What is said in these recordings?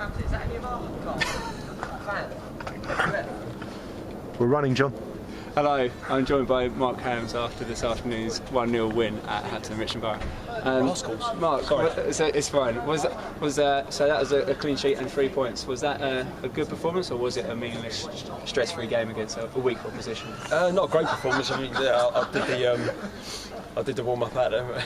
Hampton, is that any of our fans? We're running, John. Hello, I'm joined by Mark Hams after this afternoon's 1-0 win at Hampton Richmond Borough. Mark, so it's fine. So that was a clean sheet and 3 points. Was that a good performance, or was it a meaningless, stress-free game against a weak opposition? Not a great performance. I mean, I did the warm-up out there.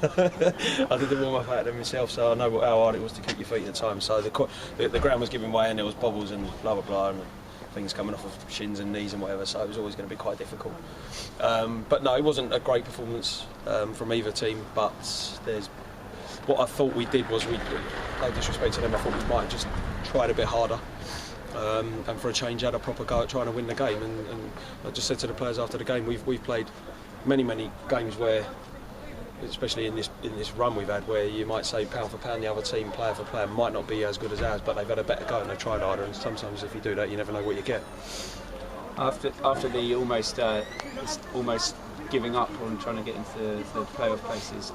I did the warm-up out there myself, so I know how hard it was to keep your feet at the time. So the ground was giving way, and there was bobbles and blah blah blah. And things coming off of shins and knees and whatever, so it was always going to be quite difficult. But no, it wasn't a great performance from either team, but what I thought we did was, no disrespect to them, I thought we might have just tried a bit harder and for a change had a proper go at trying to win the game, and I just said to the players after the game, we've played many games where, especially in this run we've had, where you might say pound for pound the other team, player for player, might not be as good as ours, but they've had a better go and they've tried harder, and sometimes if you do that you never know what you get. After the almost giving up on trying to get into the playoff places,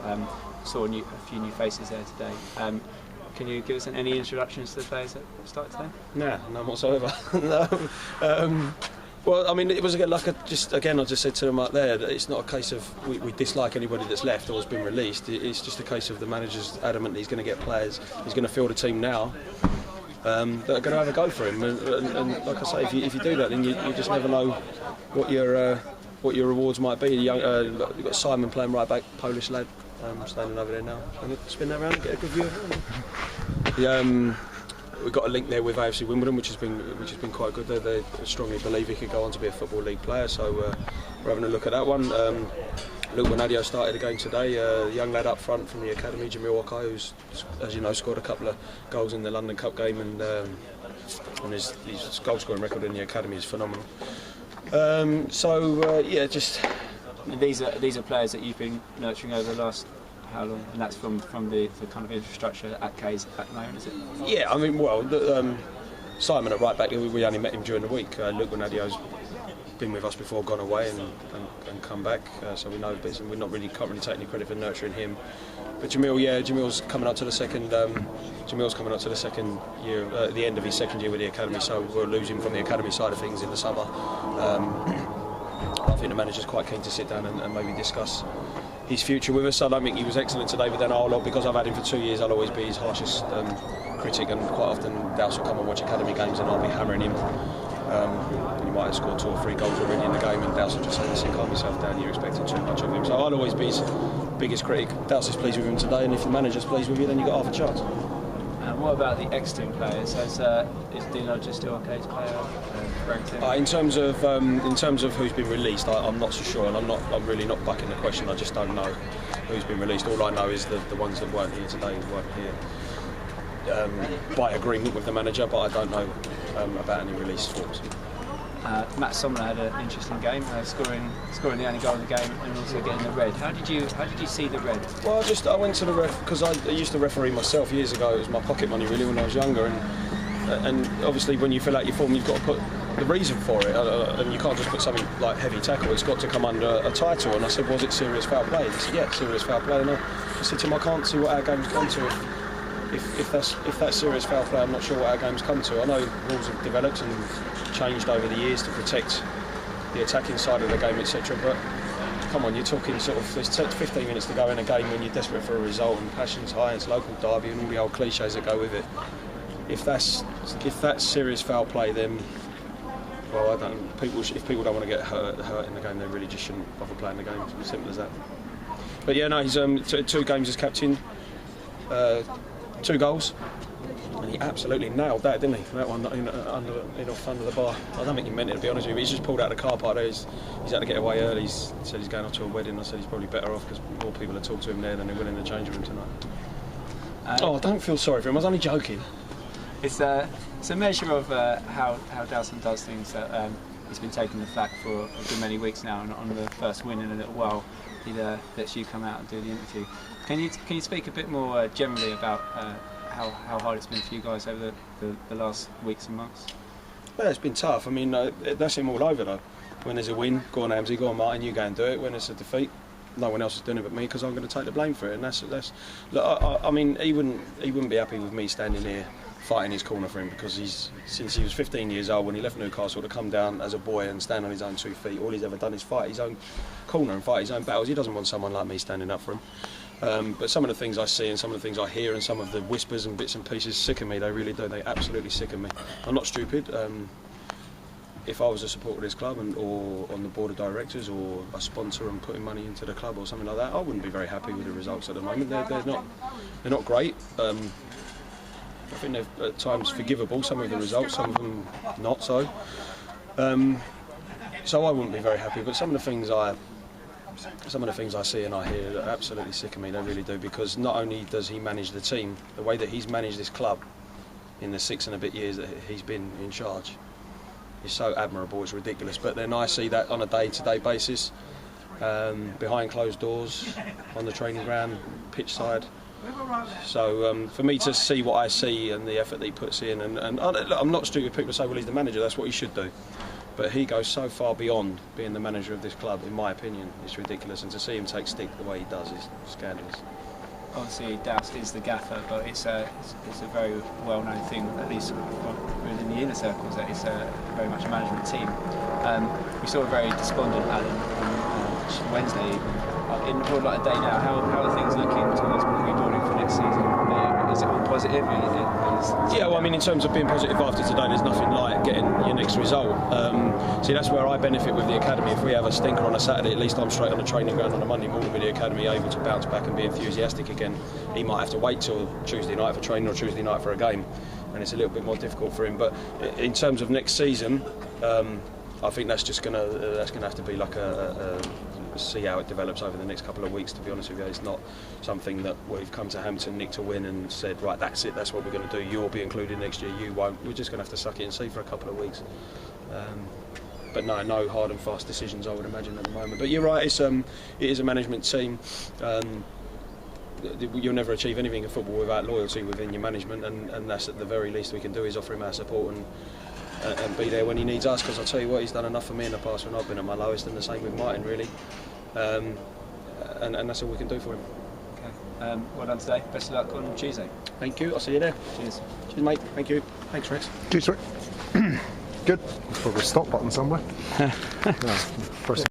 saw a few new faces there today. Can you give us any introductions to the players that started today? Nah, none whatsoever. No. Well, I mean, it was like I just said to them up there that it's not a case of we dislike anybody that's left or has been released. It's just a case of the manager's adamant that he's going to get players, he's going to field a team now that are going to have a go for him. And like I say, if you do that, then you just never know what your rewards might be. You've got Simon playing right back, Polish lad, standing over there now. And spin that around and get a good view of him. We've got a link there with AFC Wimbledon, which has been quite good. They strongly believe he could go on to be a Football League player, so we're having a look at that one. Luke Bonadio started the game today. The young lad up front from the academy, Jamil Okai, who's, as you know, scored a couple of goals in the London Cup game, and his goal scoring record in the academy is phenomenal. Just these are players that you've been nurturing over the last how long? And that's from the kind of infrastructure at K's at the moment, is it? Yeah, I mean, well, Simon at right back, we only met him during the week. Luke Bonadio's been with us before, gone away and come back, so we know bits, and can't really take any credit for nurturing him. But Jamil's coming up to the second. Jamil's coming up to the second year, at the end of his second year with the academy, so we'll lose him from the academy side of things in the summer. I think the manager's quite keen to sit down and maybe discuss his future with us. I don't think he was excellent today, but then because I've had him for 2 years, I'll always be his harshest critic, and quite often Douse will come and watch academy games and I'll be hammering him. He might have scored 2 or 3 goals already in the game, and Douse will just say, listen, calm yourself down, you're expecting too much of him. So I'll always be his biggest critic. Douse is pleased with him today, and if the manager's pleased with you, then you've got half a chance. What about the ex-team players? Is Dino just still okay to play? In terms of who's been released, I'm not so sure, and I'm really not backing the question. I just don't know who's been released. All I know is the ones that weren't here today weren't here by agreement with the manager, but I don't know about any release forms. Matt Sommer had an interesting game, scoring the only goal of the game and also getting the red. How did you see the red? Well, I went to the ref because I used to referee myself years ago. It was my pocket money really when I was younger, and obviously when you fill out your form, you've got to put the reason for it, and you can't just put something like heavy tackle. It's got to come under a title. And I said, was it serious foul play? He said, yeah, serious foul play. And I said to him, I can't see what our game's come to. If that's serious foul play, I'm not sure what our game's come to. I know rules have developed and changed over the years to protect the attacking side of the game, etc. But come on, you're talking sort of there's 15 minutes to go in a game when you're desperate for a result and passion's high, it's local derby and all the old cliches that go with it. If that's serious foul play, then well, if people don't want to get hurt in the game, they really just shouldn't bother playing the game. It's as simple as that. But yeah, no, he's 2 games as captain. 2 goals, and he absolutely nailed that, didn't he? That one under the bar. I don't think he meant it, to be honest with you. He's just pulled out of the car park there. He's had to get away early. He said he's going off to a wedding. I said he's probably better off because more people have talked to him there than they will in the changing room tonight. I don't feel sorry for him. I was only joking. It's a measure of how Dowson does things that he's been taking the flak for a good many weeks now, and on the first win in a little while, he lets you come out and do the interview. Can you speak a bit more generally about how hard it's been for you guys over the last weeks and months? Well, it's been tough. I mean, that's him all over though. When there's a win, go on Amsey, go on Martin, you go and do it. When it's a defeat, no one else is doing it but me, because I'm going to take the blame for it. And that's. Look, I mean, he wouldn't be happy with me standing here fight in his corner for him, because since he was 15 years old, when he left Newcastle, to come down as a boy and stand on his own 2 feet, all he's ever done is fight his own corner and fight his own battles. He doesn't want someone like me standing up for him. But some of the things I see and some of the things I hear and some of the whispers and bits and pieces sicken me. They really do. They absolutely sicken me. I'm not stupid. If I was a supporter of this club or on the board of directors or a sponsor and putting money into the club or something like that, I wouldn't be very happy with the results at the moment. They're not great. I think they're at times forgivable, some of the results, some of them not so. So I wouldn't be very happy. But some of the things I see and I hear absolutely sicken me. They really do, because not only does he manage the team, the way that he's managed this club in the 6 and a bit years that he's been in charge, it's so admirable, it's ridiculous. But then I see that on a day-to-day basis, behind closed doors, on the training ground, pitch side. So for me to see what I see and the effort that he puts in, and I'm not stupid. People say, well, he's the manager, that's what he should do. But he goes so far beyond being the manager of this club, in my opinion. It's ridiculous, and to see him take stick the way he does is scandalous. Obviously, Douse is the gaffer, but it's a very well-known thing, at least within the inner circles, that it's very much a management team. We saw a very despondent Alan on Wednesday evening. In broad light of day now, how are things looking towards rebuilding for next season? Is it all positive? Yeah, well, I mean, in terms of being positive after today, there's nothing like getting your next result. See, that's where I benefit with the academy. If we have a stinker on a Saturday, at least I'm straight on the training ground on a Monday morning with the academy, able to bounce back and be enthusiastic again. He might have to wait till Tuesday night for training or Tuesday night for a game, and it's a little bit more difficult for him. But in terms of next season, I think that's just gonna have to be like a see how it develops over the next couple of weeks. To be honest with you, it's not something that we've come to Hampton, Nick, to win and said, right, that's it, that's what we're going to do. You'll be included next year, you won't. We're just going to have to suck it and see for a couple of weeks. But no hard and fast decisions, I would imagine, at the moment. But you're right, it is a management team. You'll never achieve anything in football without loyalty within your management, and that's at the very least we can do, is offer him our support and be there when he needs us, because I'll tell you what, he's done enough for me in the past when I've been at my lowest, and the same with Martin, really. And that's all we can do for him. Okay. Well done today. Best of luck on Tuesday. Thank you. I'll see you there. Cheers. Cheers, mate. Thank you. Thanks, Rex. Cheers, Rick. Good. There's probably a stop button somewhere. No, press